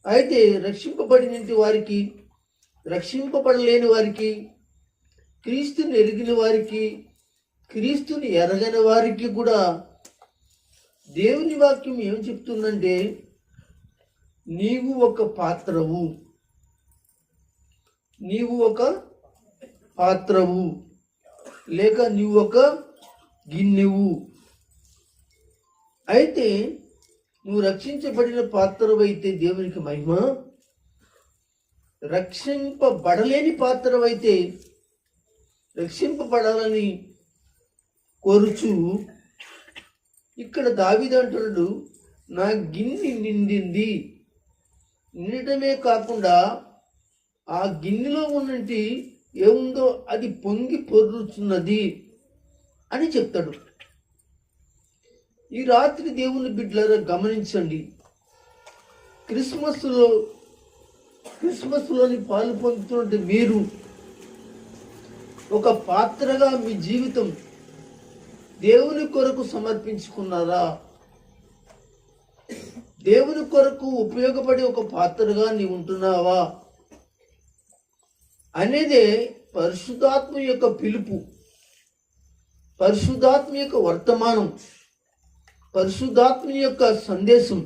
అయితే రక్షింపబడిన వారికి, రక్షింపబడలేని వారికి, క్రీస్తుని ఎరిగిన వారికి, క్రీస్తుని ఎరగని వారికి కూడా దేవుని వాక్యం ఏం చెప్తుందంటే, నీవు ఒక పాత్రవు, నీవు ఒక పాత్రవు, లేక నీవు ఒక గిన్నెవు. అయితే నువ్వు రక్షించబడిన పాత్రవైతే దేవునికి మహిమ, రక్షింపబడలేని పాత్రవైతే రక్షింపబడాలని కోరుచు ఇక్కడ దావీదు అంటున్నాడు, నా గిన్నె నిండింది. నిండటమే కాకుండా ఆ గిన్నెలో ఉన్నటి ఏముందో అది పొంగి పొర్లుచున్నది అని చెప్తాడు. ఈ రాత్రి దేవుని బిడ్డలారా గమనించండి, క్రిస్మస్లోని పాలు పొందుతున్నట్టు మీరు ఒక పాత్రగా మీ జీవితం దేవుని కొరకు సమర్పించుకున్నారా? దేవుని కొరకు ఉపయోగపడే ఒక పాత్రగా నీవు ఉంటున్నావా అనేదే పరిశుద్ధాత్మ యొక్క పిలుపు, పరిశుద్ధాత్మ యొక్క వర్తమానం, పరిశుద్ధాత్మ యొక్క సందేశం.